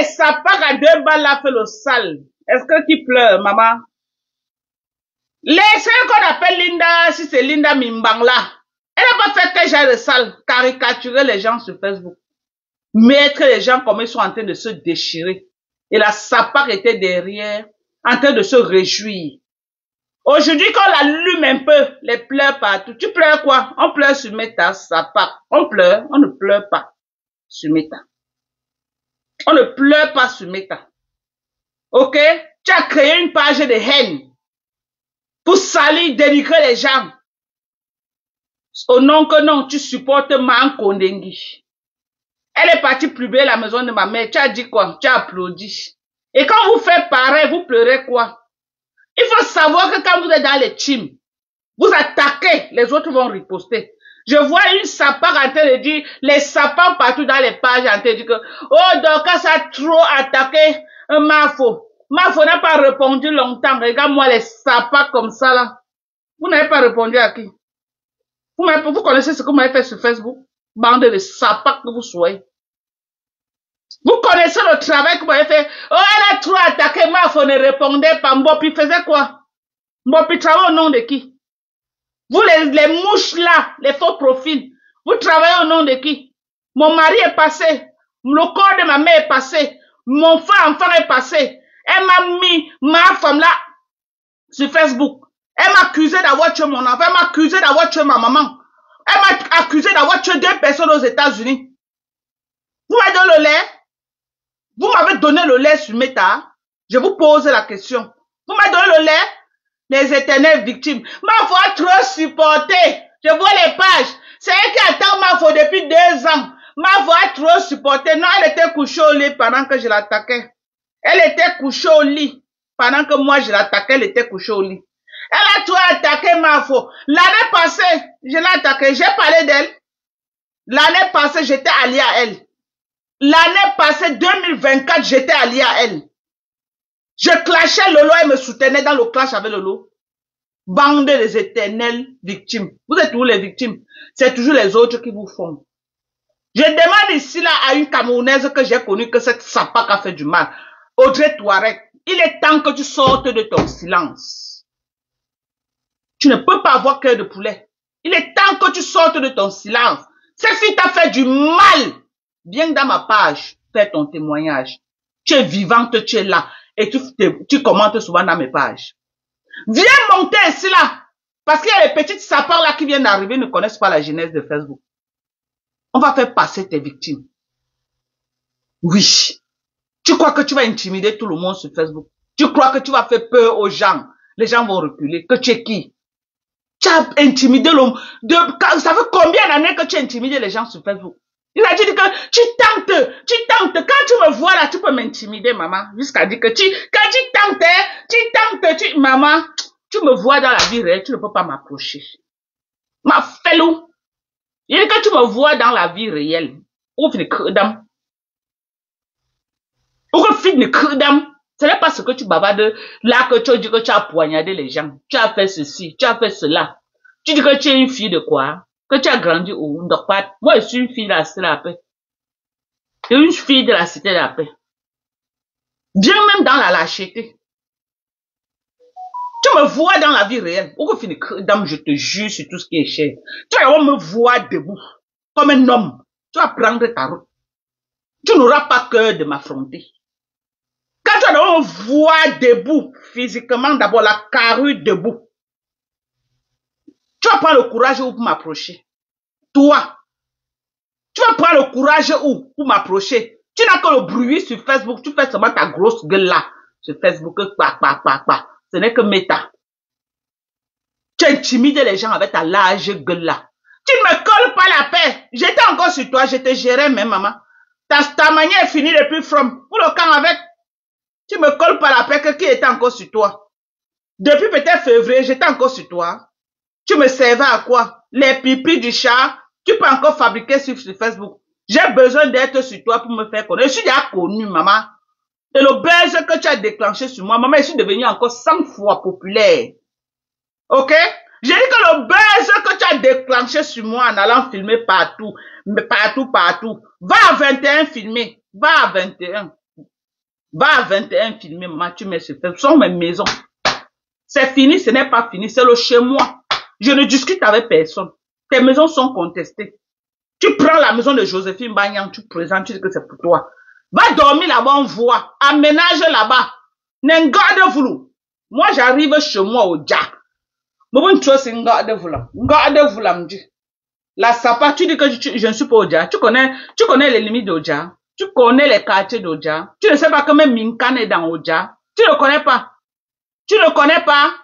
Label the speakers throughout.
Speaker 1: les sapins à 2 balles là fait le sale. Est-ce que tu pleures, maman? Ce qu'on appelle Linda, si c'est Linda Mimbang là, elle n'a pas fait que j'ai le sale, caricaturer les gens sur Facebook. Mettre les gens comme ils sont en train de se déchirer. Et la sapin était derrière, en train de se réjouir. Aujourd'hui, quand on l'allume un peu, les pleurs partout. Tu pleures quoi? On pleure sur Meta, sapin. On pleure, on ne pleure pas sur Meta. On ne pleure pas sur Meta. Ok? Tu as créé une page de haine pour salir, dénigrer les gens. Au nom que non, tu supportes Man Kondengi. Elle est partie pluber la maison de ma mère. Tu as dit quoi? Tu as applaudi. Et quand vous faites pareil, vous pleurez quoi? Il faut savoir que quand vous êtes dans les teams, vous attaquez, les autres vont riposter. Je vois une sapin en train de dire, les sapins partout dans les pages en train de dire que, oh, Dorcas ça a trop attaqué Mafo. Mafo n'a pas répondu longtemps. Regarde-moi les sapins comme ça là. Vous n'avez pas répondu à qui? Vous connaissez ce que vous m'avez fait sur Facebook? Bande de sapins que vous soyez. Vous connaissez le travail que vous m'avez fait? Oh, elle a trop attaqué Mafo, ne répondait pas. Mbopi faisait quoi? Mbopi travaille au nom de qui? Vous les mouches là, les faux profils, vous travaillez au nom de qui? Mon mari est passé, le corps de ma mère est passé, mon enfant est passé. Elle m'a mis ma femme là sur Facebook. Elle m'a accusé d'avoir tué mon enfant, elle m'a accusé d'avoir tué ma maman. Elle m'a accusé d'avoir tué 2 personnes aux États-Unis. Vous m'avez donné le lait? Vous m'avez donné le lait sur Meta? Je vous pose la question. Vous m'avez donné le lait? Les éternelles victimes. Mafo a trop supporté. Je vois les pages. C'est elle qui attend Mafo depuis 2 ans. Mafo a trop supporté. Non, elle était couchée au lit pendant que je l'attaquais. Elle était couchée au lit pendant que moi je l'attaquais. Elle était couchée au lit. Elle a trop attaqué Mafo. L'année passée, je l'ai attaquée. J'ai parlé d'elle. L'année passée, j'étais allié à elle. L'année passée, 2024, j'étais allié à elle. Je clashais Lolo, elle me soutenait dans le clash avec Lolo. Bande des éternelles victimes. Vous êtes où les victimes? C'est toujours les autres qui vous font. Je demande ici là à une Camerounaise que j'ai connue que cette sapac a fait du mal. Audrey Touareg, il est temps que tu sortes de ton silence. Tu ne peux pas avoir cœur de poulet. Il est temps que tu sortes de ton silence. Cette fille t'a fait du mal. Viens dans ma page, fais ton témoignage. Tu es vivante, tu es là. Et tu commentes souvent dans mes pages. Viens monter ici là. Parce qu'il y a les petites sapins là qui viennent d'arriver, ne connaissent pas la genèse de Facebook. On va faire passer tes victimes. Oui. Tu crois que tu vas intimider tout le monde sur Facebook? Tu crois que tu vas faire peur aux gens? Les gens vont reculer. Que tu es qui? Tu as intimidé l'homme. Ça fait combien d'années que tu as intimidé les gens sur Facebook? Il a dit que tu tentes. Quand tu me vois là, tu peux m'intimider, maman. Jusqu'à dire que quand tu tentes, maman, tu me vois dans la vie réelle, tu ne peux pas m'approcher. Ma fellow. Il dit que tu me vois dans la vie réelle. Ouvre les credam. Ce n'est pas ce que tu bavardes là que tu dis que tu as poignardé les gens. Tu as fait ceci, tu as fait cela. Tu dis que tu es une fille de quoi? Que tu as grandi où? Moi, je suis une fille de la cité de la paix. Je suis une fille de la cité de la paix. Viens même dans la lâcheté. Tu me vois dans la vie réelle. Pourquoi dame, je te jure sur tout ce qui est cher. Tu vas me voir debout. Comme un homme. Tu vas prendre ta route. Tu n'auras pas peur de m'affronter. Quand tu vas me voir debout, physiquement, d'abord la carrure debout. Tu vas prendre le courage où pour m'approcher. Toi, tu vas prendre le courage où pour m'approcher. Tu n'as que le bruit sur Facebook. Tu fais seulement ta grosse gueule là. Sur Facebook, ce n'est que Meta. Tu intimides les gens avec ta large gueule là. Tu ne me colles pas la paix. J'étais encore sur toi. Je te gérais même, maman. Ta manière est finie depuis From. Pour le camp avec. Tu me colles pas la paix que qui était encore sur toi. Depuis peut-être février, j'étais encore sur toi. Tu me servais à quoi? Les pipis du chat, tu peux encore fabriquer sur Facebook. J'ai besoin d'être sur toi pour me faire connaître. Je suis déjà connue, maman. Et le buzz que tu as déclenché sur moi, maman, je suis devenue encore 100 fois populaire. Ok? J'ai dit que le buzz que tu as déclenché sur moi en allant filmer partout, partout. Va à 21 filmer. Va à 21. Va à 21 filmer, maman, tu mets ce fait. Ce sont mes maisons. C'est fini, ce n'est pas fini, c'est le chez moi. Je ne discute avec personne. Tes maisons sont contestées. Tu prends la maison de Joséphine Bagnan, tu présentes, tu dis que c'est pour toi. Va dormir là-bas, on voit. Aménage là-bas. N'engarde-vous. Moi, j'arrive chez moi au Dja. Moi, n'engarde-vous là, me dit. La Sapa, tu dis que je ne suis pas au Dja. Tu connais les limites d'Odja. Tu connais les quartiers d'Odja. Tu ne sais pas que même Minkan est dans Odja. Tu ne connais pas. Tu ne connais pas.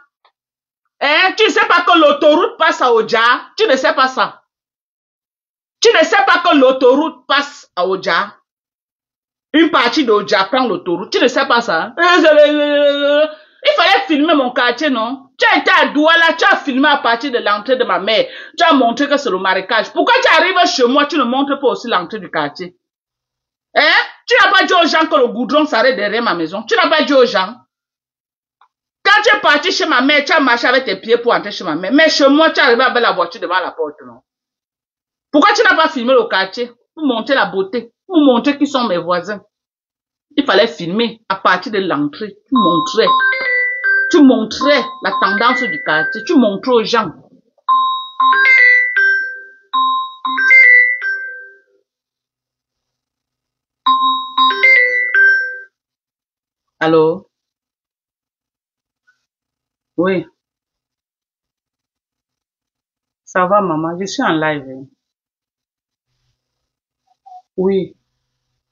Speaker 1: Hein? Tu ne sais pas que l'autoroute passe à Odja. Tu ne sais pas ça. Tu ne sais pas que l'autoroute passe à Odja. Une partie d'Odja prend l'autoroute. Tu ne sais pas ça. Il fallait filmer mon quartier, non? Tu as été à Douala, tu as filmé à partir de l'entrée de ma mère. Tu as montré que c'est le marécage. Pourquoi tu arrives chez moi, tu ne montres pas aussi l'entrée du quartier? Hein? Tu n'as pas dit aux gens que le goudron s'arrête derrière ma maison. Tu n'as pas dit aux gens. Quand tu es parti chez ma mère, tu as marché avec tes pieds pour entrer chez ma mère. Mais chez moi, tu es arrivé avec la voiture devant la porte, non? Pourquoi tu n'as pas filmé le quartier? Pour montrer la beauté. Pour montrer qui sont mes voisins. Il fallait filmer à partir de l'entrée. Tu montrais la tendance du quartier. Tu montrais aux gens. Allô? Oui. Ça va, maman? Je suis en live. Oui.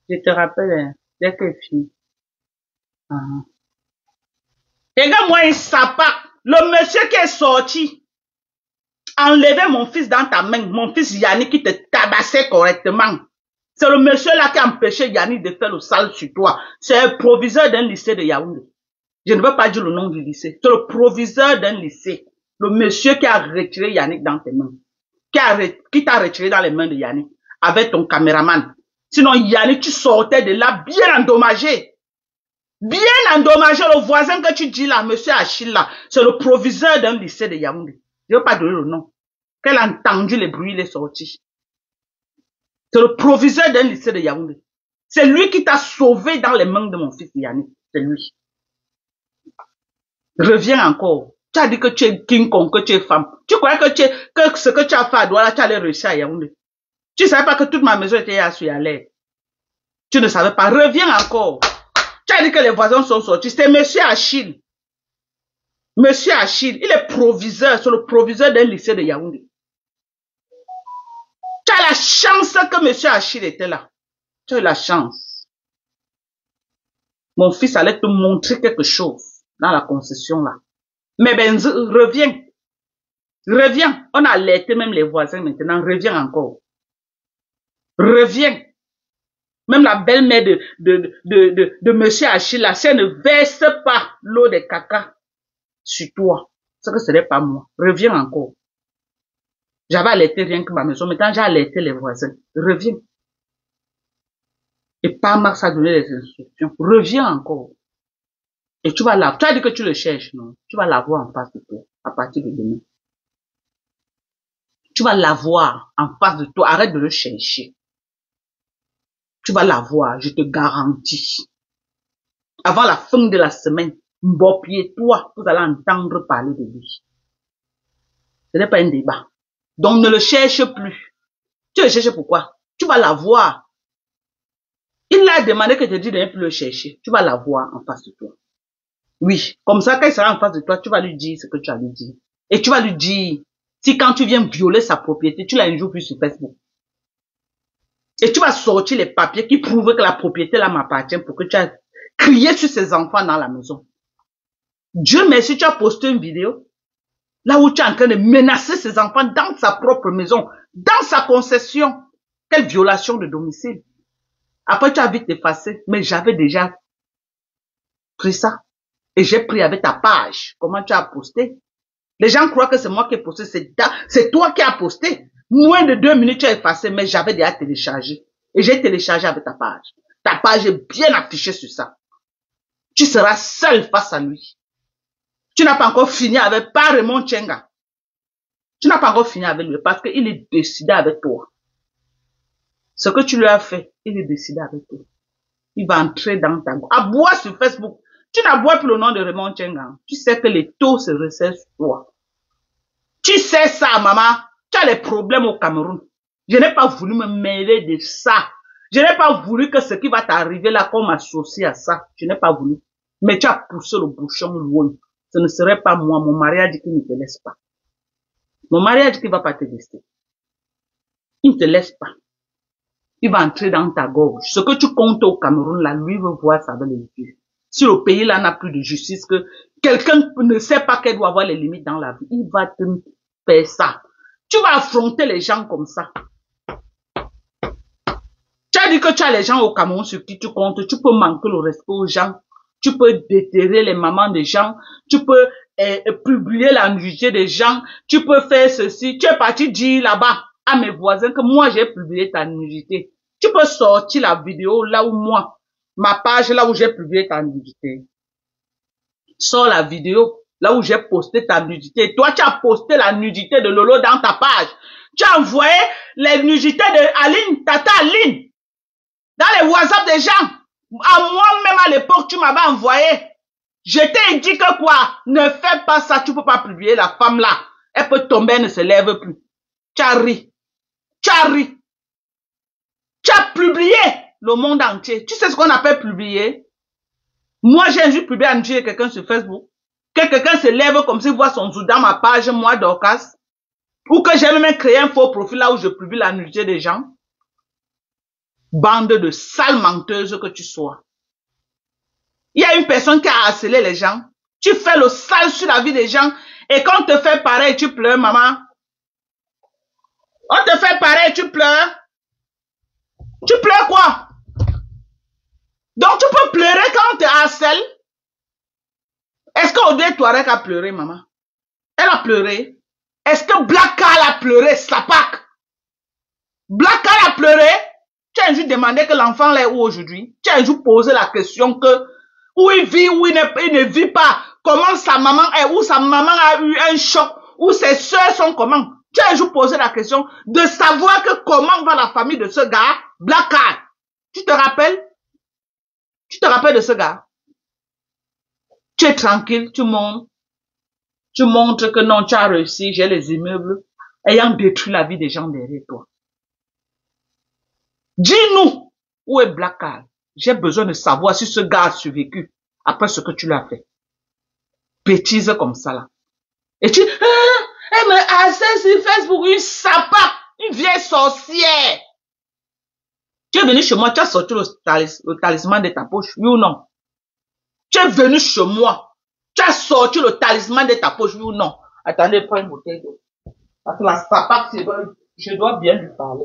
Speaker 1: Je te rappelle, dès que fini. Regarde-moi un sapin. Le monsieur qui est sorti, enlever mon fils dans ta main, mon fils Yannick qui te tabassait correctement. C'est le monsieur là qui a empêché Yannick de faire le sale sur toi. C'est un proviseur d'un lycée de Yaoundé. Je ne veux pas dire le nom du lycée. C'est le proviseur d'un lycée. Le monsieur qui a retiré Yannick dans tes mains. Qui t'a retiré dans les mains de Yannick. Avec ton caméraman. Sinon Yannick, tu sortais de là bien endommagé. Bien endommagé, le voisin que tu dis là, monsieur Achille là, c'est le proviseur d'un lycée de Yaoundé. Je ne veux pas donner le nom. Qu'elle a entendu les bruits, il est sorti. C'est le proviseur d'un lycée de Yaoundé. C'est lui qui t'a sauvé dans les mains de mon fils Yannick. C'est lui. Reviens encore. Tu as dit que tu es King Kong, que tu es femme. Tu croyais que ce que tu as fait à Douala, tu allais réussir à Yaoundé. Tu ne savais pas que toute ma maison était à l'air. Tu ne savais pas. Reviens encore. Tu as dit que les voisins sont sortis. C'est monsieur Achille. Monsieur Achille, il est proviseur, c'est le proviseur d'un lycée de Yaoundé. Tu as la chance que monsieur Achille était là. Tu as eu la chance. Mon fils allait te montrer quelque chose dans la concession là. Mais Benzi, reviens. Reviens. On a alerté même les voisins maintenant. Reviens encore. Reviens. Même la belle-mère de monsieur Achille là, si elle ne verse pas l'eau de caca sur toi, c'est que ce n'est pas moi. Reviens encore. J'avais alerté rien que ma maison. Maintenant, j'ai alerté les voisins. Reviens. Et pas Max a donné les instructions. Reviens encore. Et tu vas la... Tu as dit que tu le cherches, non? Tu vas la voir en face de toi, à partir de demain. Tu vas la voir en face de toi. Arrête de le chercher. Tu vas la voir, je te garantis. Avant la fin de la semaine, Mbopier, toi, vous allez entendre parler de lui. Ce n'est pas un débat. Donc ne le cherche plus. Tu le cherches pourquoi? Tu vas la voir. Il a demandé que tu te dis de ne plus le chercher. Tu vas la voir en face de toi. Oui, comme ça, quand il sera en face de toi, tu vas lui dire ce que tu as lui dit. Et tu vas lui dire, si quand tu viens violer sa propriété, tu la ne joues plus sur Facebook. Et tu vas sortir les papiers qui prouvent que la propriété là m'appartient pour que tu aies crié sur ses enfants dans la maison. Dieu merci, tu as posté une vidéo là où tu es en train de menacer ses enfants dans sa propre maison, dans sa concession. Quelle violation de domicile. Après, tu as vite effacé, mais j'avais déjà pris ça. Et j'ai pris avec ta page. Comment tu as posté? Les gens croient que c'est moi qui ai posté. C'est toi qui as posté. Moins de 2 minutes, tu as effacé, mais j'avais déjà téléchargé. Et j'ai téléchargé avec ta page. Ta page est bien affichée sur ça. Tu seras seul face à lui. Tu n'as pas encore fini avec pas Raymond Tchenga. Tu n'as pas encore fini avec lui parce qu'il est décidé avec toi. Ce que tu lui as fait, il est décidé avec toi. Il va entrer dans ta gorge. Aboie sur Facebook. Tu n'aboies plus le nom de Raymond Tchengan. Tu sais que les taux se resserrent sur toi. Tu sais ça, maman. Tu as les problèmes au Cameroun. Je n'ai pas voulu me mêler de ça. Je n'ai pas voulu que ce qui va t'arriver là, qu'on m'associe à ça. Je n'ai pas voulu. Mais tu as poussé le bouchon loin. Ce ne serait pas moi. Mon mari a dit qu'il ne te laisse pas. Mon mari a dit qu'il ne va pas te laisser. Il ne te laisse pas. Il va entrer dans ta gorge. Ce que tu comptes au Cameroun, là, lui veut voir ça avec les yeux. Si le pays là n'a plus de justice, que quelqu'un ne sait pas qu'elle doit avoir les limites dans la vie, il va te faire ça. Tu vas affronter les gens comme ça. Tu as dit que tu as les gens au Cameroun sur qui tu comptes. Tu peux manquer le respect aux gens. Tu peux déterrer les mamans des gens. Tu peux publier la nudité des gens. Tu peux faire ceci. Tu es parti dire là-bas à mes voisins que moi j'ai publié ta nudité. Tu peux sortir la vidéo là où moi, ma page là où j'ai publié ta nudité. Sors la vidéo là où j'ai posté ta nudité. Toi, tu as posté la nudité de Lolo dans ta page. Tu as envoyé les nudités de Aline, Tata Aline, dans les WhatsApp des gens. À moi-même à l'époque, tu m'avais envoyé. Je t'ai dit que quoi? Ne fais pas ça, tu peux pas publier la femme là. Elle peut tomber, elle ne se lève plus. Tu as ri. Tu as ri. Tu as publié le monde entier. Tu sais ce qu'on appelle publier? Moi, j'ai juste publié un nuit quelqu'un sur Facebook. Que quelqu'un se lève comme s'il voit son zoo dans ma page, moi, Dorcas. Ou que j'ai même créé un faux profil là où je publie la nudité des gens. Bande de sales menteuses que tu sois. Il y a une personne qui a harcelé les gens. Tu fais le sale sur la vie des gens. Et quand on te fait pareil, tu pleures, maman. On te fait pareil, tu pleures. Tu pleures quoi? Donc tu peux pleurer quand on te harcèle. Est-ce qu'Odé Touareg a pleuré, maman? Elle a pleuré. Est-ce que Black Carl a pleuré, Slapak? Black Carl a pleuré? Tu as un jour demandé que l'enfant là est où aujourd'hui? Tu as un jour posé la question que où il vit, où il ne vit pas, comment sa maman est, où sa maman a eu un choc, où ses soeurs sont comment? Tu as un jour posé la question de savoir que comment va la famille de ce gars, Black Carl. Tu te rappelles? Tu te rappelles de ce gars? Tu es tranquille, tu montes. Tu montres que non, tu as réussi, j'ai les immeubles ayant détruit la vie des gens derrière toi. Dis-nous, où est Black Carl? J'ai besoin de savoir si ce gars a survécu après ce que tu lui as fait. Bêtise comme ça là. Et tu, elle me harcèle sur Facebook, une sapa, une vieille sorcière. Tu es venu chez moi, tu as sorti le talisman de ta poche, oui ou non? Tu es venu chez moi, tu as sorti le talisman de ta poche, oui ou non? Attendez, prends une bouteille d'eau. Parce que la sapa, je dois bien lui parler.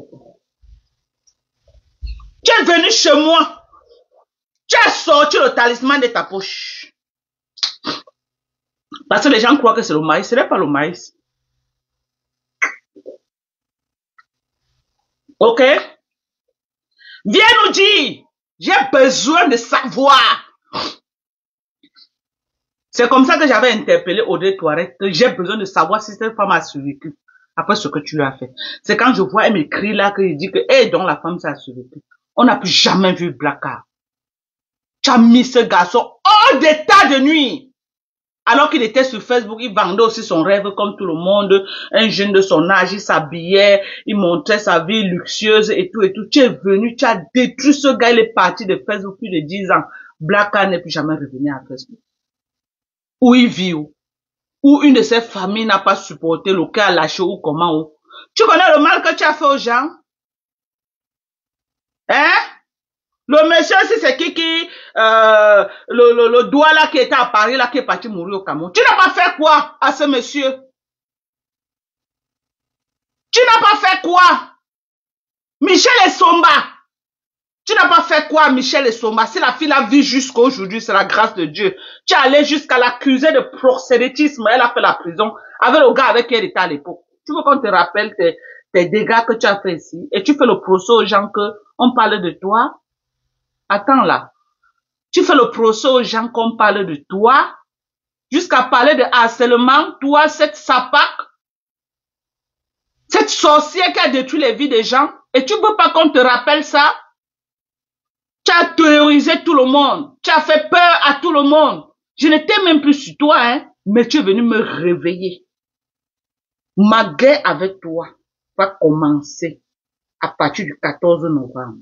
Speaker 1: Tu es venu chez moi. Tu as sorti le talisman de ta poche. Parce que les gens croient que c'est le maïs. Ce n'est pas le maïs. Ok? Viens nous dire. J'ai besoin de savoir. C'est comme ça que j'avais interpellé Odé Touareg, que j'ai besoin de savoir si cette femme a survécu après ce que tu lui as fait. C'est quand je vois, elle m'écrit là, qu'il dit que, donc la femme, ça a survécu. On n'a plus jamais vu Black Carl. Tu as mis ce garçon hors d'état de nuit. Alors qu'il était sur Facebook, il vendait aussi son rêve comme tout le monde. Un jeune de son âge, il s'habillait, il montrait sa vie luxueuse et tout et tout. Tu es venu, tu as détruit ce gars, il est parti de Facebook plus de 10 ans. Black Carl n'est plus jamais revenu à Facebook. Où il vit, où une de ses familles n'a pas supporté, le cas a lâché ou comment. Où. Tu connais le mal que tu as fait aux gens? Hein? Le monsieur, c'est qui, le doigt là qui était à Paris, là, qui est parti mourir au Cameroun. Tu n'as pas fait quoi à ce monsieur? Tu n'as pas fait quoi? Michel Essomba. Tu n'as pas fait quoi, Michel Essomba? Si la fille a vu jusqu'à aujourd'hui, c'est la grâce de Dieu. Tu es allé jusqu'à l'accuser de proxénétisme. Elle a fait la prison avec le gars avec qui elle était à l'époque. Tu veux qu'on te rappelle tes dégâts que tu as fait ici? Et tu fais le procès aux gens que on parle de toi? Attends là. Tu fais le procès aux gens qu'on parle de toi, jusqu'à parler de harcèlement, toi, cette sapac, cette sorcière qui a détruit les vies des gens, et tu veux pas qu'on te rappelle ça? Tu as terrorisé tout le monde. Tu as fait peur à tout le monde. Je n'étais même plus sur toi, hein, mais tu es venu me réveiller. Ma guerre avec toi va commencer à partir du 14 novembre.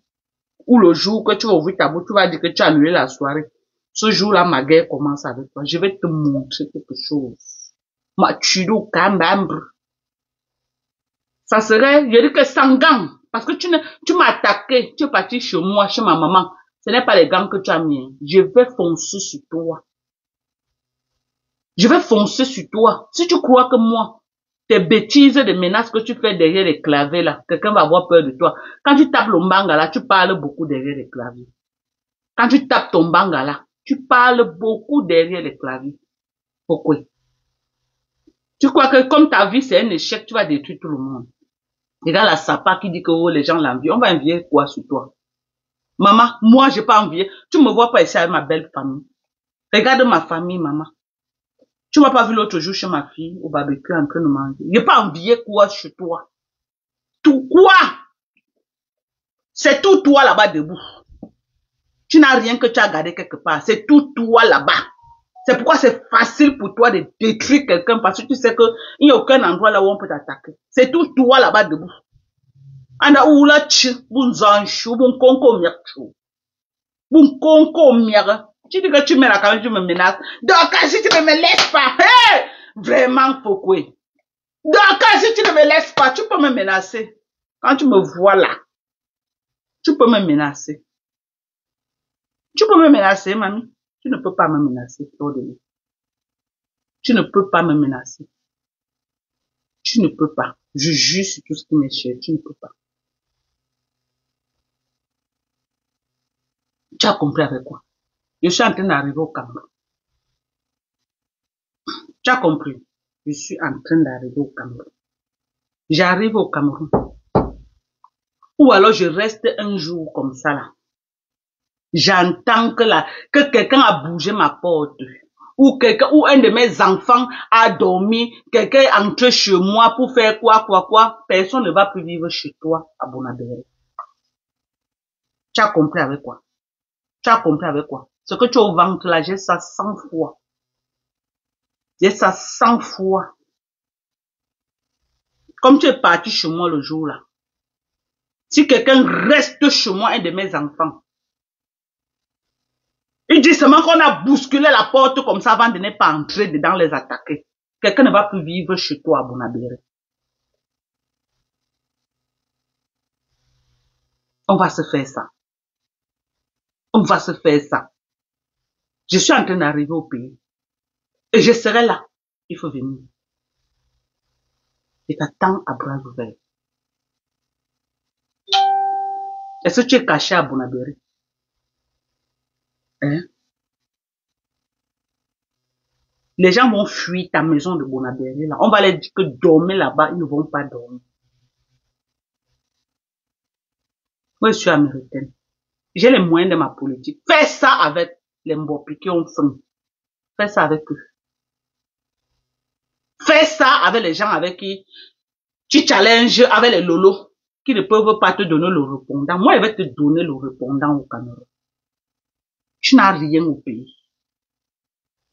Speaker 1: Ou le jour que tu vas ouvrir ta bouche, tu vas dire que tu as annulé la soirée. Ce jour-là, ma guerre commence avec toi. Je vais te montrer quelque chose. Ma tudo cambre. Ça serait, je dis que sans gants. Parce que tu m'as attaqué. Tu es parti chez moi, chez ma maman. Ce n'est pas les gants que tu as mis. Je vais foncer sur toi. Je vais foncer sur toi. Si tu crois que moi, tes bêtises de menaces que tu fais derrière les claviers là, quelqu'un va avoir peur de toi. Quand tu tapes le mbanga là, tu parles beaucoup derrière les claviers. Quand tu tapes ton mbanga là, tu parles beaucoup derrière les claviers. Pourquoi? Tu crois que comme ta vie c'est un échec, tu vas détruire tout le monde. Regarde la sapa qui dit que oh, les gens l'envient. On va envier quoi sur toi? Maman, moi j'ai pas envié. Tu me vois pas ici avec ma belle famille. Regarde ma famille, maman. Tu m'as pas vu l'autre jour chez ma fille au barbecue en train de manger. J'ai pas envié quoi chez toi. Tout quoi? C'est tout toi là-bas debout. Tu n'as rien que tu as gardé quelque part. C'est tout toi là-bas. C'est pourquoi c'est facile pour toi de détruire quelqu'un parce que tu sais qu'il n'y a aucun endroit là où on peut t'attaquer. C'est tout toi là-bas debout. Anda oula chi, bon zanchou, bon conco miakchou. Bon conco miak. Tu dis que tu mets la caméra, tu me menaces. Donc, si tu ne me laisses pas, hey, vraiment, pourquoi? Donc, si tu ne me laisses pas, tu peux me menacer. Quand tu me vois là, tu peux me menacer. Tu peux me menacer, mamie. Tu ne peux pas me menacer, tu ne peux pas me menacer. Tu ne peux pas. Je jure sur tout ce qui m'est cher. Tu ne peux pas. Tu as compris avec quoi? Je suis en train d'arriver au Cameroun. Tu as compris? Je suis en train d'arriver au Cameroun. J'arrive au Cameroun. Ou alors je reste un jour comme ça là. J'entends que quelqu'un a bougé ma porte. Ou un de mes enfants a dormi. Quelqu'un est entré chez moi pour faire quoi. Personne ne va plus vivre chez toi à Bonabéré. Tu as compris avec quoi? Tu as compris avec quoi? Ce que tu as au ventre là, j'ai ça 100 fois. J'ai ça 100 fois. Comme tu es parti chez moi le jour là. Si quelqu'un reste chez moi, un de mes enfants, il dit seulement qu'on a bousculé la porte comme ça avant de ne pas entrer dedans les attaquer. Quelqu'un ne va plus vivre chez toi à Bonabéré. On va se faire ça. On va se faire ça. Je suis en train d'arriver au pays. Et je serai là. Il faut venir. Je t'attends à bras ouverts. Est-ce que tu es caché à Bonabéré? Hein? Les gens vont fuir ta maison de Bonabéré là. On va leur dire que dormez là-bas, ils ne vont pas dormir. Moi, je suis américaine. J'ai les moyens de ma politique. Fais ça avec les Mbopi qui ont faim. Fais ça avec eux. Fais ça avec les gens avec qui tu challenges, avec les lolos qui ne peuvent pas te donner le répondant. Moi, je vais te donner le répondant au Cameroun. Tu n'as rien au pays.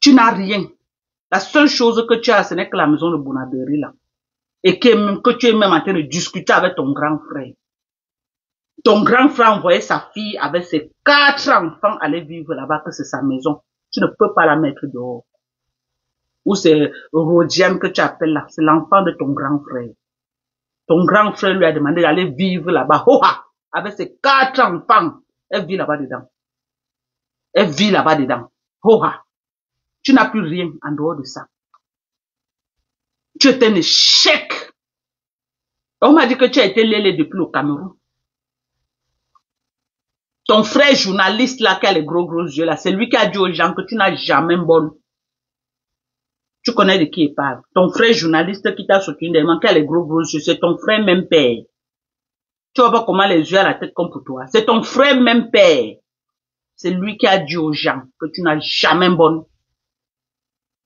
Speaker 1: Tu n'as rien. La seule chose que tu as, ce n'est que la maison de Bonabéry là. Et que tu es même en train de discuter avec ton grand frère. Ton grand frère envoyait sa fille avec ses 4 enfants aller vivre là-bas, que c'est sa maison. Tu ne peux pas la mettre dehors. Ou c'est Rodiane que tu appelles là. C'est l'enfant de ton grand frère. Ton grand frère lui a demandé d'aller vivre là-bas. Avec ses 4 enfants. Elle vit là-bas dedans. Elle vit là-bas dedans. Tu n'as plus rien en dehors de ça. Tu es un échec. On m'a dit que tu as été lélé depuis le Cameroun. Ton frère journaliste là, qui a les gros yeux là, c'est lui qui a dit aux gens que tu n'as jamais bonne. Tu connais de qui il parle. Ton frère journaliste qui t'a soutenu des mains, qui a les gros yeux, c'est ton frère même père. Tu vois pas comment les yeux à la tête comme pour toi. C'est ton frère même père. C'est lui qui a dit aux gens que tu n'as jamais bonne.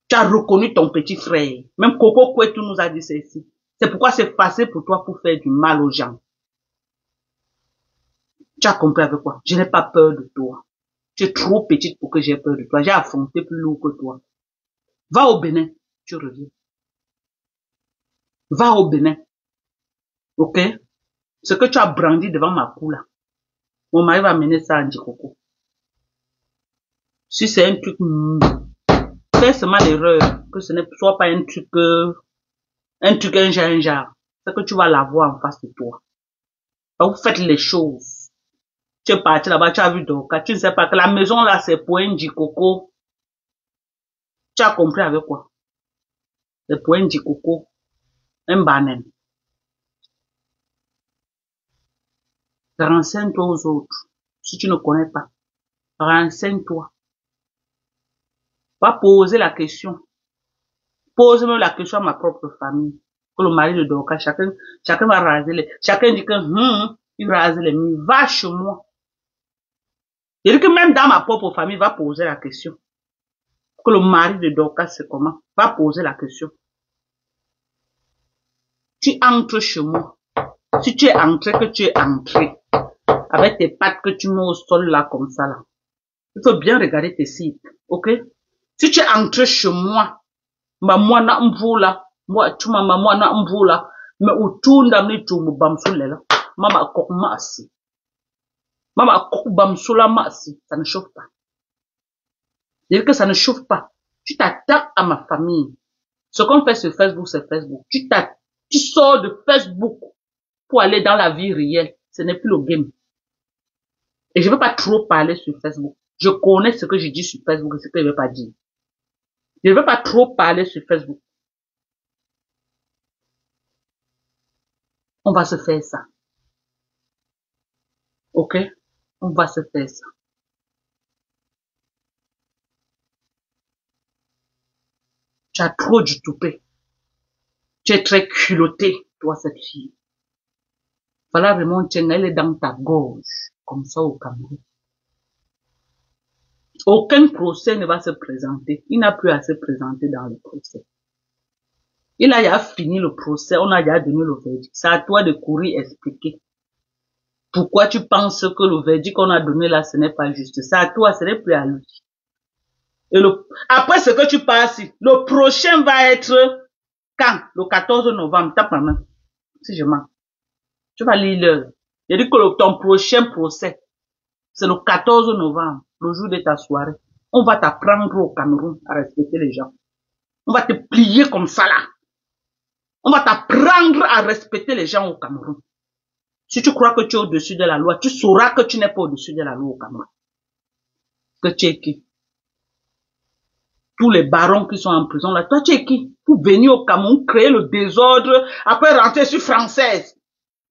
Speaker 1: Tu as reconnu ton petit frère. Même Coco Kouetou nous a dit ceci. C'est pourquoi c'est facile pour toi pour faire du mal aux gens. Tu as compris avec quoi? Je n'ai pas peur de toi. Tu es trop petite pour que j'ai peur de toi. J'ai affronté plus lourd que toi. Va au Bénin, tu reviens. Va au Bénin. Ok? Ce que tu as brandi devant ma cour là. Mon mari va mener ça à Ndjikoko. Si c'est un truc, fais seulement l'erreur que ce ne soit pas un truc, un genre. C'est que tu vas l'avoir en face de toi. Vous faites les choses. Tu es parti là-bas, tu as vu Doka, tu ne sais pas que la maison là c'est pour Ndjikoko. Tu as compris avec quoi? C'est pour Ndjikoko. Un banen. Renseigne-toi aux autres. Si tu ne connais pas, renseigne-toi. Va poser la question. Pose même la question à ma propre famille. Que le mari de Doka, chacun va raser les, chacun dit que, il rase les murs. Va chez moi. Je dis que même dans ma propre famille, va poser la question. Que le mari de Doka, c'est comment? Va poser la question. Tu entres chez moi. Si tu es entré, que tu es entré. Avec tes pattes que tu mets au sol là, comme ça là. Il faut bien regarder tes cibles. Ok? Si tu es entré chez moi, moi na mvula, moi tu m'as moi na mvula, mais autour d'amener tout me bamsoule là. Mama kok masi. Mama kok bamsoula masi. Ça ne chauffe pas. C'est-à-dire que ça ne chauffe pas. Tu t'attaques à ma famille. Ce qu'on fait sur Facebook, c'est Facebook. Tu sors de Facebook pour aller dans la vie réelle. Ce n'est plus le game. Et je ne veux pas trop parler sur Facebook. Je connais ce que je dis sur Facebook et ce que je ne veux pas dire. Je ne veux pas trop parler sur Facebook. On va se faire ça. Ok? On va se faire ça. Tu as trop du toupet. Tu es très culotté, toi, cette fille. Voilà vraiment, elle est dans ta gorge. Comme ça au Cameroun. Aucun procès ne va se présenter. Il n'a plus à se présenter dans le procès. Il a déjà fini le procès. On a déjà donné le verdict. C'est à toi de courir expliquer. Pourquoi tu penses que le verdict qu'on a donné là, ce n'est pas juste? C'est à toi, ce n'est plus à lui. Et après ce que tu passes, le prochain va être quand? Le 14 novembre. Tape ma main. Si je mens. Tu vas lire l'heure. J'ai dit que ton prochain procès, c'est le 14 novembre, le jour de ta soirée. On va t'apprendre au Cameroun à respecter les gens. On va te plier comme ça là. On va t'apprendre à respecter les gens au Cameroun. Si tu crois que tu es au-dessus de la loi, tu sauras que tu n'es pas au-dessus de la loi au Cameroun. Que tu es qui? Tous les barons qui sont en prison là, toi tu es qui? Pour venir au Cameroun, créer le désordre, après rentrer sur française.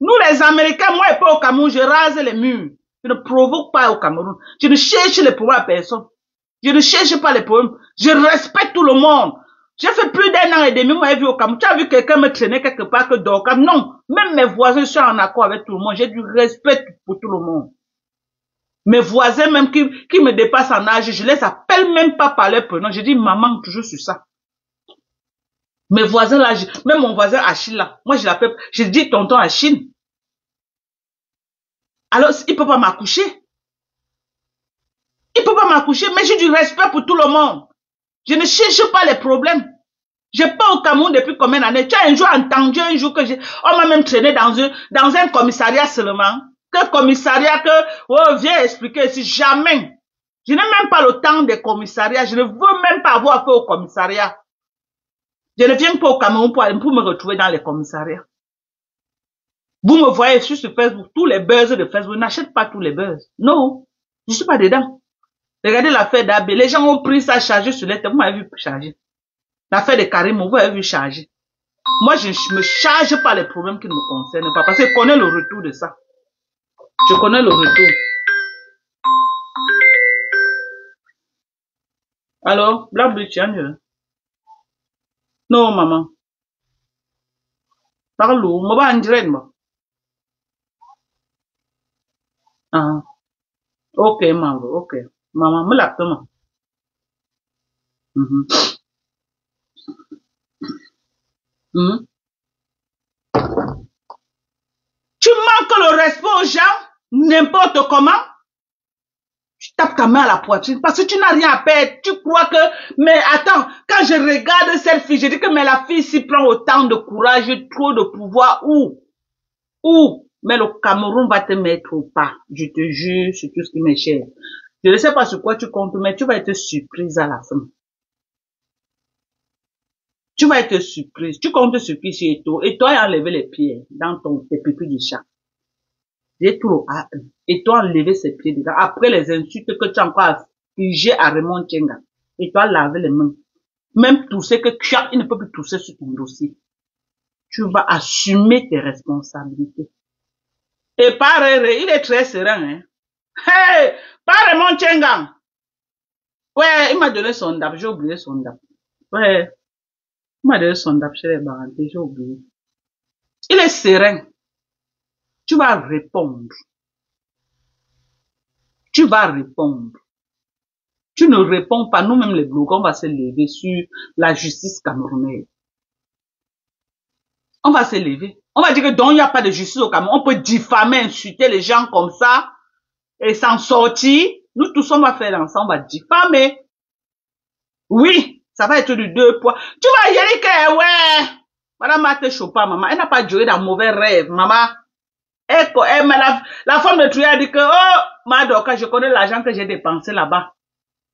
Speaker 1: Nous les Américains, moi et pas au Cameroun, je rase les murs. Je ne provoque pas au Cameroun. Je ne cherche les problèmes à personne. Je ne cherche pas les problèmes. Je respecte tout le monde. J'ai fait plus d'un an et demi, moi, j'ai vu au Cameroun. Tu as vu quelqu'un me traîner quelque part que Doka? Non. Même mes voisins sont en accord avec tout le monde. J'ai du respect pour tout le monde. Mes voisins même qui me dépassent en âge, je les appelle même pas par leur prénom. Je dis maman toujours sur ça. Mes voisins là, même mon voisin Achille là, moi je l'appelle, je dis tonton Achille. Alors, il peut pas m'accoucher. Il peut pas m'accoucher, mais j'ai du respect pour tout le monde. Je ne cherche pas les problèmes. Je n'ai pas au Cameroun depuis combien d'années. Tu as un jour entendu, un jour que on m'a même traîné dans un commissariat seulement. Que commissariat viens expliquer ici. Jamais. Je n'ai même pas le temps des commissariats. Je ne veux même pas avoir affaire au commissariat. Je ne viens pas au Cameroun pour me retrouver dans les commissariats. Vous me voyez sur Facebook, tous les buzz de Facebook, n'achète pas tous les buzz. Non, je ne suis pas dedans. Regardez l'affaire d'Abbé. Les gens ont pris ça chargé sur les têtes. Vous m'avez vu charger. L'affaire de Karim, vous avez vu charger. Moi, je ne me charge pas les problèmes qui ne me concernent pas parce que je connais le retour de ça. Je connais le retour. Alors, Black Britannia. Non, maman. Parle où? Je vais en direct, moi. Ah. Ok, maman. Ok. Maman, me l'a maman. Tu manques le respect aux gens. n'importe comment, tu tapes ta main à la poitrine parce que tu n'as rien à perdre. Tu crois que, mais attends, quand je regarde cette fille, je dis que mais la fille s'y prend autant de courage, trop de pouvoir, où? Mais le Cameroun va te mettre au pas. Je te jure sur tout ce qui m'est cher. Je ne sais pas sur quoi tu comptes, mais tu vas être surprise à la fin. Tu vas être surprise. Tu comptes surprise sur Eto. Et toi, enlever les pieds dans tes pupilles du chat. J'ai trop à et toi enlever ses pieds dedans. Après les insultes que tu as encore figé à Raymond Tchenga. Et toi laver les mains. Même tousser que il ne peut plus tousser sur ton dossier. Tu vas assumer tes responsabilités. Et pareil, il est très serein, hein. Hey! Pas Raymond Tchenga. Ouais, il m'a donné son dap, j'ai oublié son dap. Ouais. Il m'a donné son dap chez les Barantés, j'ai oublié. Il est serein. Tu vas répondre. Tu vas répondre. Tu ne réponds pas, nous-mêmes les blogueurs, on va se lever sur la justice camerounaise. On va se lever. On va dire que donc il n'y a pas de justice au Cameroun. On peut diffamer, insulter les gens comme ça et s'en sortir. Nous tous, on va faire ensemble, on va diffamer. Oui, ça va être du deux poids. Tu vas y aller que, ouais, madame Mate Chopin, maman, elle n'a pas joué dans mauvais rêve, maman. Mais la femme de Trouille a dit que, oh, Madoka, je connais l'argent que j'ai dépensé là-bas.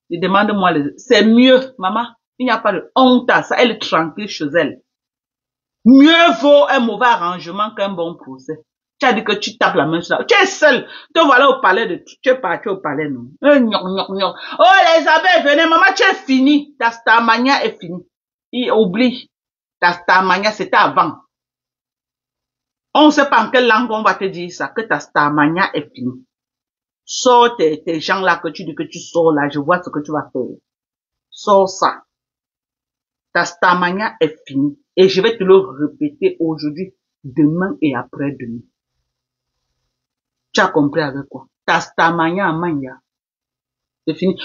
Speaker 1: Demande-moi, c'est mieux, maman. Il n'y a pas de honte à ça. Elle est tranquille chez elle. Mieux vaut un mauvais arrangement qu'un bon procès. Tu as dit que tu tapes la main sur la... Tu es seul. Te voilà au palais de... Tu es parti au palais, non? Oh, les abeilles, venez, maman, tu es fini. Ta starmania est finie. Oublie. Ta starmania, c'était avant. On ne sait pas en quelle langue on va te dire ça, que ta starmania est finie. Sors tes gens là que tu dis que tu sors là, je vois ce que tu vas faire. Sors ça. Ta starmania est finie. Et je vais te le répéter aujourd'hui, demain et après-demain. Tu as compris avec quoi? Ta starmania en mania. C'est fini.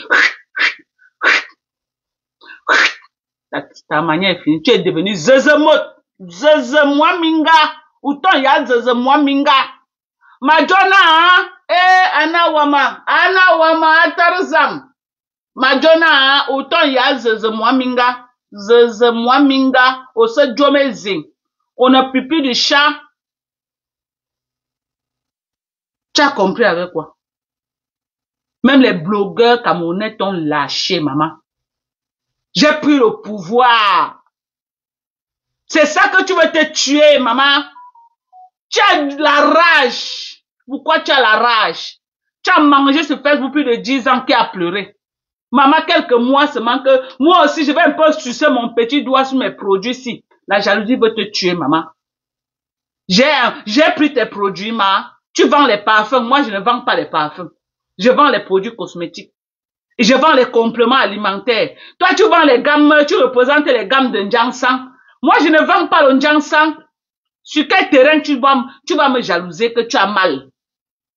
Speaker 1: Ta starmania est finie. Tu es devenu zezemot. Zezemwaminga. Ou ton ya zezemwaminga. Majona, hein? Anawama atarzam. Majona, autant ya zezemwaminga. Zezemwaminga. Ose jomezing. On a pipi du chat. Tu as compris avec quoi? Même les blogueurs camerounais t'ont lâché, maman. J'ai pris le pouvoir. C'est ça que tu veux te tuer, maman. Tu as la rage. Pourquoi tu as la rage? Tu as mangé ce Facebook plus de 10 ans qui a pleuré. Maman, quelques mois seulement que moi aussi, je vais un peu sucer mon petit doigt sur mes produits-ci. La jalousie veut te tuer, maman. J'ai pris tes produits, maman. Tu vends les parfums. Moi, je ne vends pas les parfums. Je vends les produits cosmétiques. Et je vends les compléments alimentaires. Toi, tu vends les gammes, tu représentes les gammes de Njansang. Moi, je ne vends pas le Njansang. Sur quel terrain tu vas me jalouser que tu as mal?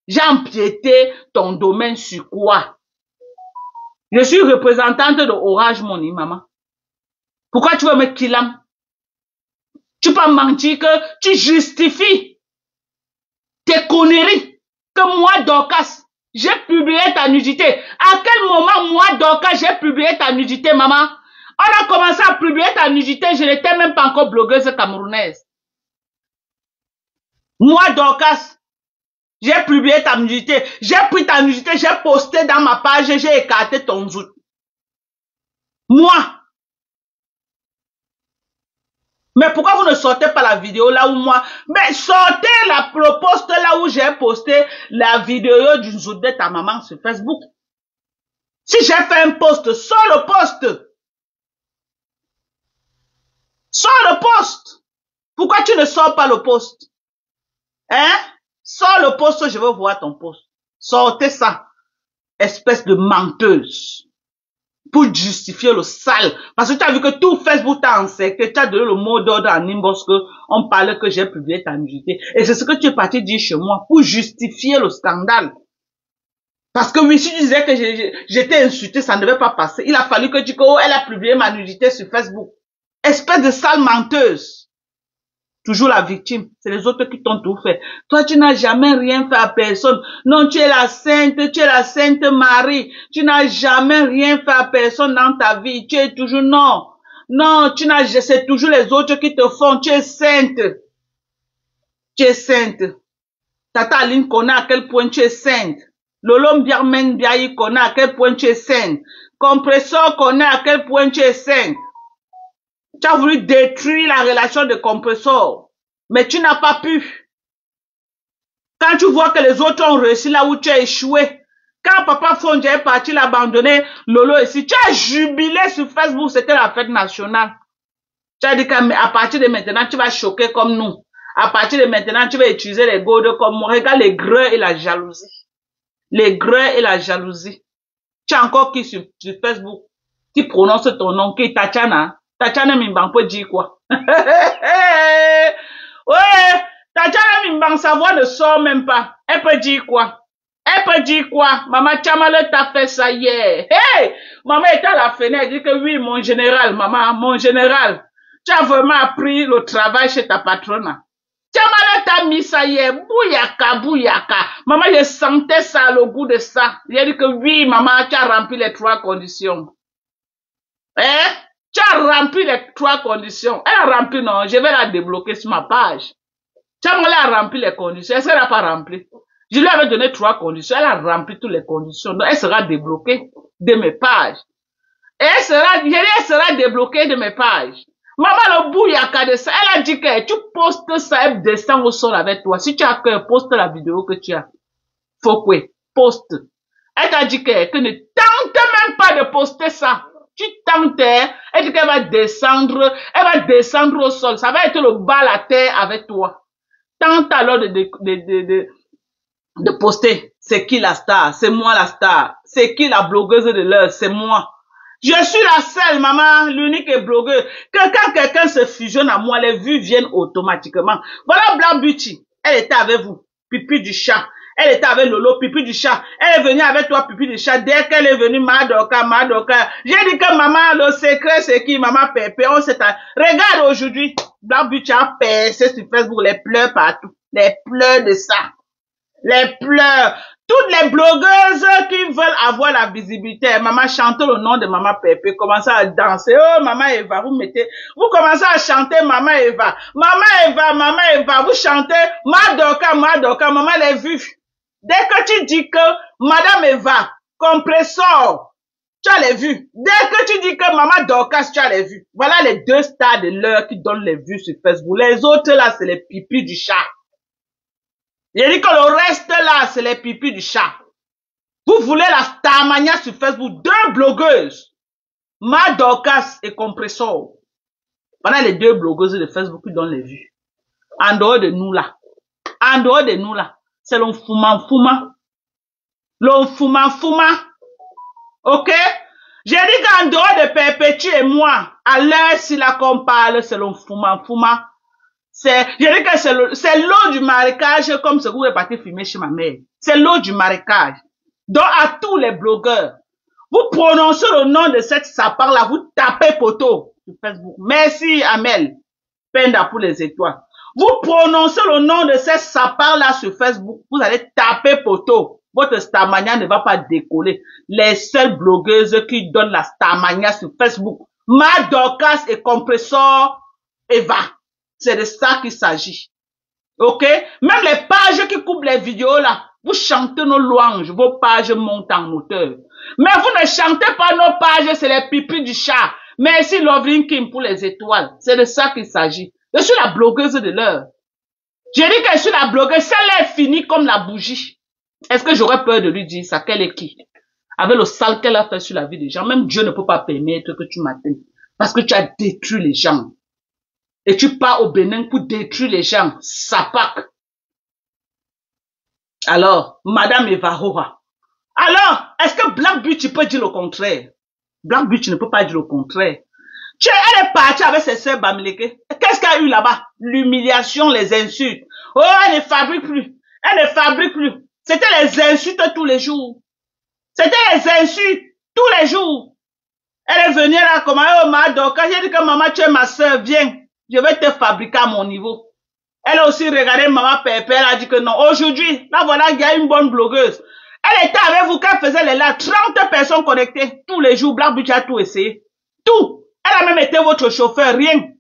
Speaker 1: J'ai empiété ton domaine sur quoi? Je suis représentante de Orange Money, maman. Pourquoi tu veux me killam? Tu peux mentir que tu justifies tes conneries. Que moi, Dorcas, j'ai publié ta nudité. À quel moment, moi, Dorcas, j'ai publié ta nudité, maman? On a commencé à publier ta nudité, je n'étais même pas encore blogueuse camerounaise. Moi, Dorcas, j'ai publié ta nudité. J'ai pris ta nudité, j'ai posté dans ma page, j'ai écarté ton zout. Moi. Mais pourquoi vous ne sortez pas la vidéo là où moi... Mais sortez le post là où j'ai posté la vidéo du zout de ta maman sur Facebook. Si j'ai fait un post, sors le post. Sors le post. Pourquoi tu ne sors pas le post? Hein? Sors le post, je veux voir ton post. Sortez ça. Espèce de menteuse. Pour justifier le sale. Parce que tu as vu que tout Facebook t'a encerclé. Tu as donné le mot d'ordre à Nimbos que on parlait que j'ai publié ta nudité. Et c'est ce que tu es parti dire chez moi pour justifier le scandale. Parce que oui, si tu disais que j'étais insulté, ça ne devait pas passer. Il a fallu que tu dises, oh, elle a publié ma nudité sur Facebook. Espèce de sale menteuse. Toujours la victime. C'est les autres qui t'ont tout fait. Toi, tu n'as jamais rien fait à personne. Non, tu es la Sainte Marie. Tu n'as jamais rien fait à personne dans ta vie. Tu es toujours, non. Non, c'est toujours les autres qui te font. Tu es sainte. Tu es sainte. Tata Aline connaît à quel point tu es sainte. Lolo Mbiarmen Biayi connaît à quel point tu es sainte. Compresseur connaît à quel point tu es sainte. Tu as voulu détruire la relation de compresseur, mais tu n'as pas pu. Quand tu vois que les autres ont réussi là où tu as échoué, quand Papa Fondia est parti l'abandonner, Lolo ici, tu as jubilé sur Facebook, c'était la fête nationale. Tu as dit qu'à partir de maintenant, tu vas choquer comme nous. À partir de maintenant, tu vas utiliser les godes comme moi. Regarde les greux et la jalousie. Les greux et la jalousie. Tu as encore qui sur Facebook, qui prononce ton nom, qui est Tatiana. Tatiana Mimbang peut dire quoi? Ouais, Tatiana Mimbang, sa voix ne sort même pas. Elle peut dire quoi? Elle peut dire quoi? Maman Chamale t'a fait ça hier. Hey! Maman était à la fenêtre, elle dit que oui, mon général, maman, mon général. Tu as vraiment appris le travail chez ta patronne. Chamale t'a mis ça hier. Bouyaka, bouyaka. Maman, je sentais ça, le goût de ça. J'ai dit que oui, maman, tu as rempli les 3 conditions. Hein? Tu as rempli les 3 conditions. Elle a rempli, non, je vais la débloquer sur ma page. Chamale a rempli les conditions. Est-ce qu'elle n'a pas rempli? Je lui avais donné 3 conditions. Elle a rempli toutes les conditions. Donc, elle sera débloquée de mes pages. Et elle sera débloquée de mes pages. Maman, le bouyaka de ça, elle a dit que tu postes ça, elle descend au sol avec toi. Si tu as cœur, poste la vidéo que tu as. Faut que, poste. Elle t'a dit que ne tente même pas de poster ça. Tu tentes, elle dit qu'elle va descendre au sol. Ça va être le bas à terre avec toi. Tente alors de poster. C'est qui la star? C'est moi la star. C'est qui la blogueuse de l'heure? C'est moi. Je suis la seule, maman, l'unique blogueuse. Que quand quelqu'un se fusionne à moi, les vues viennent automatiquement. Voilà Black Beauty. Elle était avec vous. Pipi du chat. Elle était avec Lolo, Pipi du chat. Elle est venue avec toi, Pipi du chat. Dès qu'elle est venue, Madoka. J'ai dit que maman, le secret, c'est qui? Maman Pépé, on s'est... Regarde aujourd'hui. Black Beauty a percé sur Facebook les pleurs partout. Les pleurs de ça. Les pleurs. Toutes les blogueuses qui veulent avoir la visibilité, maman chante le nom de maman Pépé, commencez à danser. Oh, maman Eva, vous commencez à chanter maman Eva. Maman Eva, vous chantez Madoka, maman les vues. Dès que tu dis que madame Eva, compresseur, tu as les vues. Dès que tu dis que maman Dorcas, tu as les vues. Voilà les 2 stars de l'heure qui donnent les vues sur Facebook. Les autres là, c'est les pipis du chat. Il dit que le reste là, c'est les pipis du chat. Vous voulez la Starmania sur Facebook, 2 blogueuses. Dorcas et Compressor. Voilà les 2 blogueuses de Facebook qui donnent les vues. En dehors de nous là. C'est l'onfuma. Ok? J'ai dit qu'en dehors de Perpétue et moi, à l'heure si là qu'on parle, c'est l'onfuma. Je dis que c'est l'eau du marécage comme ce que vous êtes parti filmer chez ma mère. C'est l'eau du marécage. Donc à tous les blogueurs, vous prononcez le nom de cette sapard là, vous tapez poteau sur Facebook. Merci Amel, Penda pour les étoiles. Vous prononcez le nom de cette sapard là sur Facebook, vous allez taper poteau. Votre Starmania ne va pas décoller. Les seules blogueuses qui donnent la Starmania sur Facebook, Dorcas et Compressor Eva. C'est de ça qu'il s'agit. Ok? Même les pages qui coupent les vidéos là, vous chantez nos louanges, vos pages montent en hauteur. Mais vous ne chantez pas nos pages, c'est les pipis du chat. Merci Loving Kim pour les étoiles. C'est de ça qu'il s'agit. Je suis la blogueuse de l'heure. J'ai dit que je suis la blogueuse, celle-là est finie comme la bougie. Est-ce que j'aurais peur de lui dire ça? Qu'elle est qui? Avec le sale qu'elle a fait sur la vie des gens, même Dieu ne peut pas permettre que tu m'atteignes. Parce que tu as détruit les gens. Et tu pars au Bénin pour détruire les gens. Sapak. Alors, Madame Eva Roa. Alors, est-ce que Black Beauty peut dire le contraire? Black Beauty ne peut pas dire le contraire. Elle est partie avec ses sœurs Bamileke. Qu'est-ce qu'il y a eu là-bas? L'humiliation, les insultes. Oh, elle ne fabrique plus. C'était les insultes tous les jours. Elle est venue là, comme, oh, Madoka, j'ai dit que maman, tu es ma sœur, viens. Je vais te fabriquer à mon niveau. Elle a aussi regardé Maman Pépé, elle a dit que non. Aujourd'hui, là voilà, il y a une bonne blogueuse. Elle était avec vous quand elle faisait les lives. 30 personnes connectées tous les jours. Black Beauty a tout essayé. Tout. Elle a même été votre chauffeur, rien.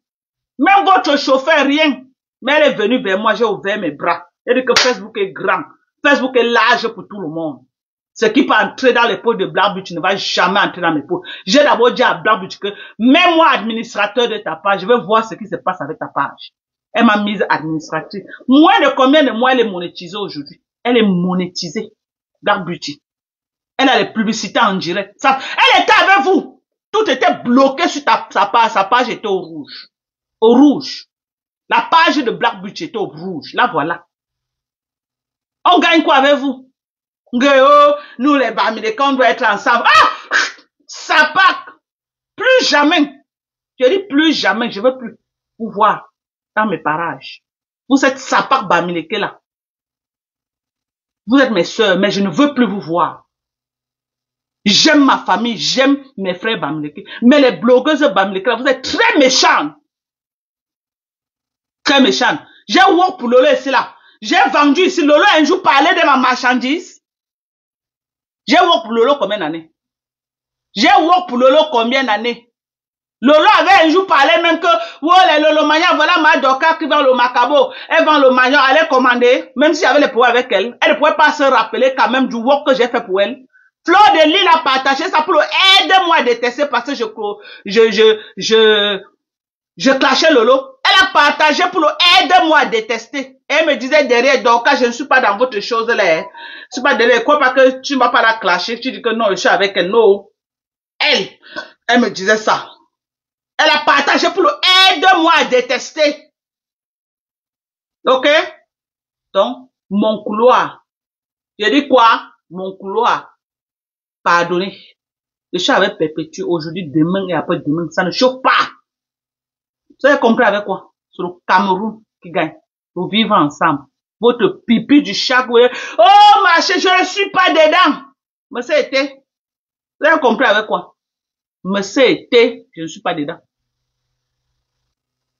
Speaker 1: Même votre chauffeur, rien. Mais elle est venue vers moi, j'ai ouvert mes bras. Elle dit que Facebook est grand. Facebook est large pour tout le monde. Ce qui peut entrer dans les poches de Black Beauty ne va jamais entrer dans mes poches. J'ai d'abord dit à Black Beauty que, même moi, administrateur de ta page, je veux voir ce qui se passe avec ta page. Elle m'a mise administratrice. Moins de combien de mois elle est monétisée aujourd'hui? Elle est monétisée. Black Beauty. Elle a les publicités en direct. Ça, elle était avec vous. Tout était bloqué sur sa page. Sa page était au rouge. Au rouge. La page de Black Beauty était au rouge. Là, voilà. On gagne quoi avec vous? Nous les Bamilekans, on doit être ensemble. Ah! Ça part. Plus jamais. Je dis plus jamais. Je veux plus vous voir dans mes parages. Vous êtes Sapak Bamileke là. Vous êtes mes soeurs, mais je ne veux plus vous voir. J'aime ma famille, j'aime mes frères Bamileke. Mais les blogueuses Bamileke là, vous êtes très méchants. Très méchants. J'ai work pour Lolo ici là. J'ai vendu ici. Lolo un jour parlait de ma marchandise. J'ai work pour Lolo combien d'années? J'ai work pour Lolo combien d'années? Lolo avait un jour parlé même que, oh, les Lolo Magnan, voilà ma Doka qui vend le macabo. Elle vend le Magnan, elle est commandée. Même si j'avais les pouvoirs avec elle, elle ne pouvait pas se rappeler quand même du work que j'ai fait pour elle. Fleur de Lille a partagé ça pour aider-moi à détester parce que je clashais Lolo. Elle a partagé pour aider-moi à détester. Elle me disait derrière, donc je ne suis pas dans votre chose là. Je suis pas derrière. Quoi parce que tu ne vas pas la clasher. Tu dis que non, je suis avec elle. Non. Elle me disait ça. Elle a partagé pour aider-moi à détester. Ok? Donc, mon couloir. Je dis quoi? Mon couloir. Pardonnez. Je suis avec Perpétue aujourd'hui, demain et après-demain. Ça ne chauffe pas. Vous avez compris avec quoi? C'est le Cameroun qui gagne. Pour vivre ensemble. Votre pipi du chat. Oh, ma chérie, je ne suis pas dedans. Mais c'était. Vous avez compris avec quoi? Mais c'était. Je ne suis pas dedans.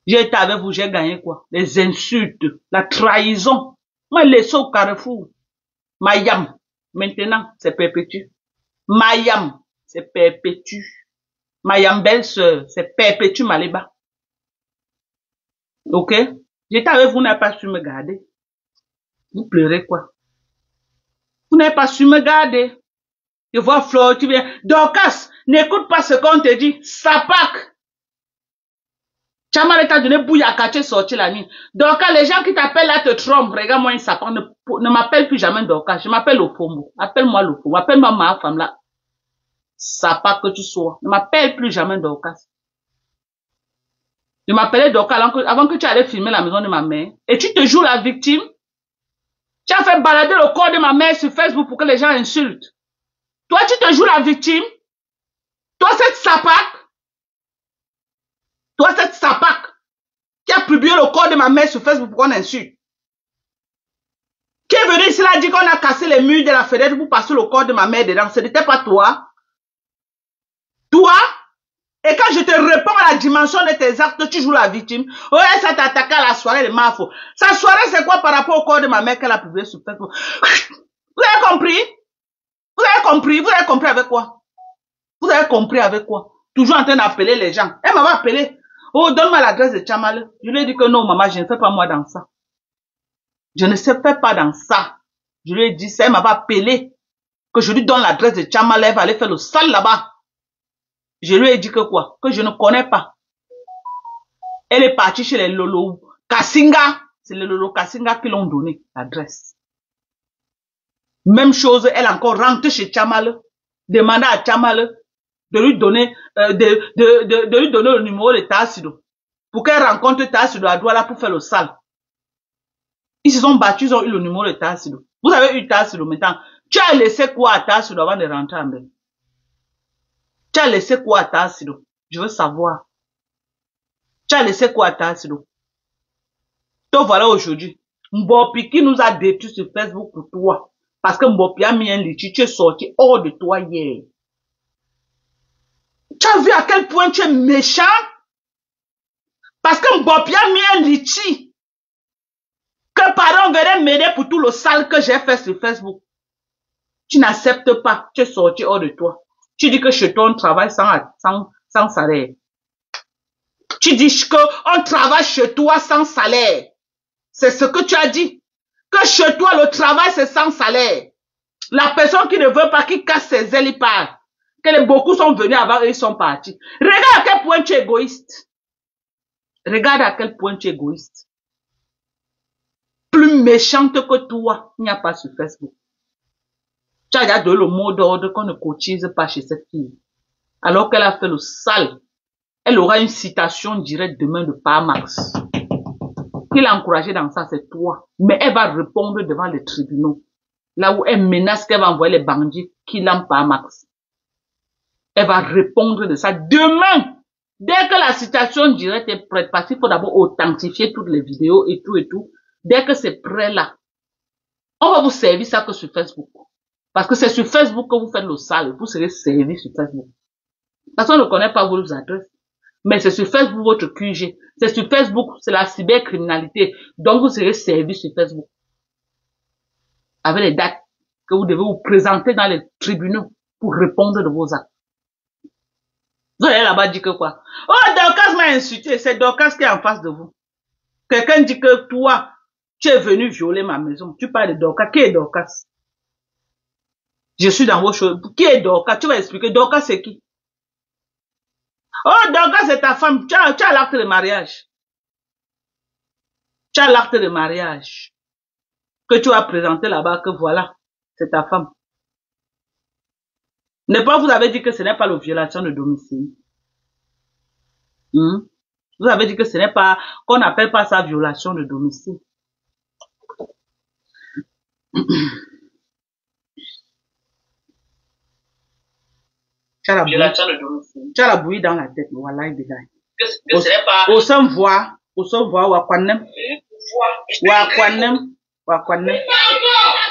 Speaker 1: J'ai été avec vous, j'ai gagné quoi? Les insultes, la trahison. Moi, laissez au carrefour. Mayam. Maintenant, c'est Perpétue. Mayam, c'est Perpétue. Mayam belle-sœur, c'est Perpétue Maléba. Ok? J'étais avec vous, vous n'avez pas su me garder. Vous pleurez quoi? Vous n'avez pas su me garder. Je vois Flore, tu viens. Dorcas, n'écoute pas ce qu'on te dit. Sapak. Chamal t'a donné bouillaka, tu es sorti la nuit. Dorcas, les gens qui t'appellent là te trompent. Regarde-moi un sapin. Ne m'appelle plus jamais Dorcas. Je m'appelle Lofombo. Appelle-moi Lofombo. Appelle-moi ma femme là. Sapak que tu sois. Ne m'appelle plus jamais Dorcas. Je m'appelais Dorcas avant que tu allais filmer la maison de ma mère. Et tu te joues la victime. Tu as fait balader le corps de ma mère sur Facebook pour que les gens insultent. Toi, tu te joues la victime. Toi, cette sapac. Toi, cette sapac qui a publié le corps de ma mère sur Facebook pour qu'on insulte. Qui est venu ici là dit qu'on a cassé les murs de la fenêtre pour passer le corps de ma mère dedans. Ce n'était pas toi. Toi. Et quand je te réponds à la dimension de tes actes, tu joues la victime. Oh, ça t'a attaqué à la soirée de Mafo. Sa soirée, c'est quoi par rapport au corps de ma mère qu'elle a publié sur Facebook? Vous avez compris? Vous avez compris? Vous avez compris avec quoi? Vous avez compris avec quoi? Toujours en train d'appeler les gens. Elle m'avait appelé. Oh, donne-moi l'adresse de Chamal. Je lui ai dit que non, maman, je ne fais pas moi dans ça. Je ne sais pas dans ça. Je lui ai dit ça, elle m'avait appelé. Que je lui donne l'adresse de Chamal, elle va aller faire le sale là-bas. Je lui ai dit que quoi? Que je ne connais pas. Elle est partie chez les Lolo Kassinga. C'est les Lolo Kassinga qui l'ont donné l'adresse. Même chose, elle encore rentre chez Chamal. Demanda à Chamal de lui donner, de lui donner le numéro de Tassido. Pour qu'elle rencontre Tassido à Douala pour faire le sale. Ils se sont battus, ils ont eu le numéro de Tassido. Vous avez eu Tassido maintenant. Tu as laissé quoi à Tassido avant de rentrer en Belgique? Tu as laissé quoi à Tassido? Je veux savoir. Tu as laissé quoi à Tassido? Donc voilà aujourd'hui. Mbopi qui nous a détruit sur Facebook pour toi. Parce que Mbopi a mis un litige. Tu es sorti hors de toi hier. Tu as vu à quel point tu es méchant? Parce que Mbopi a mis un litige. que pardon, venez m'aider pour tout le sale que j'ai fait sur Facebook. Tu n'acceptes pas, tu es sorti hors de toi. Tu dis que chez toi, on travaille sans salaire. Tu dis qu'on travaille chez toi sans salaire. C'est ce que tu as dit. Que chez toi, le travail, c'est sans salaire. La personne qui ne veut pas, qui casse ses ailes, il part. Beaucoup sont venus avant et ils sont partis. Regarde à quel point tu es égoïste. Regarde à quel point tu es égoïste. Plus méchante que toi, il n'y a pas sur Facebook. Tu as déjà donné le mot d'ordre qu'on ne cotise pas chez cette fille. Alors qu'elle a fait le sale. Elle aura une citation directe demain de Parmax. Qui l'a encouragé dans ça, c'est toi. Mais elle va répondre devant les tribunaux. Là où elle menace qu'elle va envoyer les bandits qui l'ont Parmax. Elle va répondre de ça demain. Dès que la citation directe est prête, parce qu'il faut d'abord authentifier toutes les vidéos et tout. Dès que c'est prêt là, on va vous servir ça que sur Facebook. Parce que c'est sur Facebook que vous faites le sale. Vous serez servi sur Facebook. Parce qu'on ne connaît pas vos adresses. Mais c'est sur Facebook votre QG. C'est sur Facebook, c'est la cybercriminalité. Donc vous serez servi sur Facebook. Avec les dates que vous devez vous présenter dans les tribunaux pour répondre de vos actes. Vous allez là-bas dire que quoi? Oh, Dorcas m'a insulté. C'est Dorcas qui est en face de vous. Quelqu'un dit que toi, tu es venu violer ma maison. Tu parles de Dorcas. Qui est Dorcas? Je suis dans vos choses. Qui est Dorcas? Tu vas expliquer. Dorcas, c'est qui? Oh, Dorcas, c'est ta femme. Tu as l'acte de mariage. Tu as l'acte de mariage. Que tu as présenté là-bas, que voilà, c'est ta femme. Ne pas vous avez dit que ce n'est pas la violation de domicile. Vous avez dit que ce n'est pas, qu'on n'appelle pas ça violation de domicile. Tu as la bouillie dans la tête, voilà, il dégaine. Que ce n'est pas. Au sein voir, ou à Kwanem. Wakwanem.